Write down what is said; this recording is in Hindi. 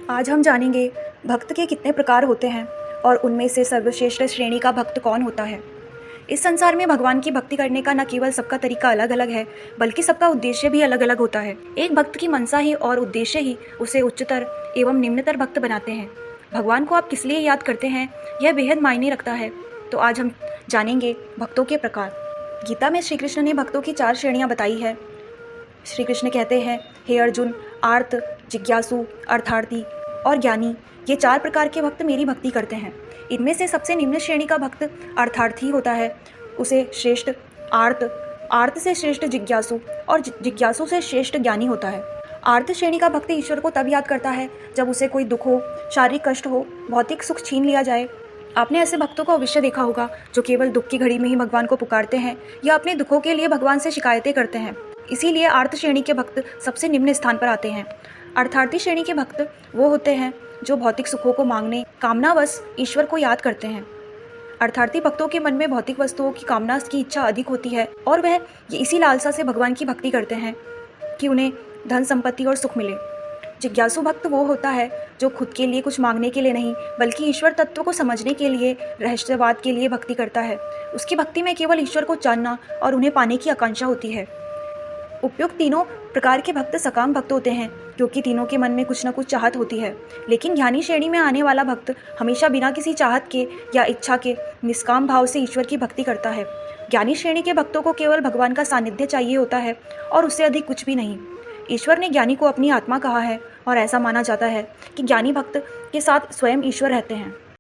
आज हम जानेंगे भक्त के कितने प्रकार होते हैं और उनमें से सर्वश्रेष्ठ श्रेणी का भक्त कौन होता है। इस संसार में भगवान की भक्ति करने का न केवल सबका तरीका अलग अलग है, बल्कि सबका उद्देश्य भी अलग अलग होता है। एक भक्त की मनसा ही और उद्देश्य ही उसे उच्चतर एवं निम्नतर भक्त बनाते हैं। भगवान को आप किस लिए याद करते हैं, यह बेहद मायने रखता है। तो आज हम जानेंगे भक्तों के प्रकार। गीता में श्री कृष्ण ने भक्तों की 4 श्रेणियां बताई है। श्री कृष्ण कहते हैं, हे अर्जुन, आर्त, जिज्ञासु, अर्थार्थी और ज्ञानी, ये 4 प्रकार के भक्त मेरी भक्ति करते हैं। इनमें से सबसे निम्न श्रेणी का भक्त अर्थार्थी होता है। उसे श्रेष्ठ आर्त से श्रेष्ठ जिज्ञासु और जिज्ञासु से श्रेष्ठ ज्ञानी होता है। आर्त श्रेणी का भक्त ईश्वर को तब याद करता है जब उसे कोई दुख हो, शारीरिक कष्ट हो, भौतिक सुख छीन लिया जाए। आपने ऐसे भक्तों को अवश्य देखा होगा जो केवल दुख की घड़ी में ही भगवान को पुकारते हैं या अपने दुखों के लिए भगवान से शिकायतें करते हैं। इसीलिए आर्त श्रेणी के भक्त सबसे निम्न स्थान पर आते हैं। अर्थार्थी श्रेणी के भक्त वो होते हैं जो भौतिक सुखों को मांगने कामनावश ईश्वर को याद करते हैं। अर्थार्थी भक्तों के मन में भौतिक वस्तुओं की कामना की इच्छा अधिक होती है और वह इसी लालसा से भगवान की भक्ति करते हैं कि उन्हें धन संपत्ति और सुख मिले। जिज्ञासु भक्त वो होता है जो खुद के लिए कुछ मांगने के लिए नहीं, बल्कि ईश्वर तत्व को समझने के लिए, रहस्यवाद के लिए भक्ति करता है। उसकी भक्ति में केवल ईश्वर को जानना और उन्हें पाने की आकांक्षा होती है। उपयुक्त तीनों प्रकार के भक्त सकाम भक्त होते हैं, क्योंकि तीनों के मन में कुछ न कुछ चाहत होती है। लेकिन ज्ञानी श्रेणी में आने वाला भक्त हमेशा बिना किसी चाहत के या इच्छा के निष्काम भाव से ईश्वर की भक्ति करता है। ज्ञानी श्रेणी के भक्तों को केवल भगवान का सानिध्य चाहिए होता है और उससे अधिक कुछ भी नहीं। ईश्वर ने ज्ञानी को अपनी आत्मा कहा है और ऐसा माना जाता है कि ज्ञानी भक्त के साथ स्वयं ईश्वर रहते हैं।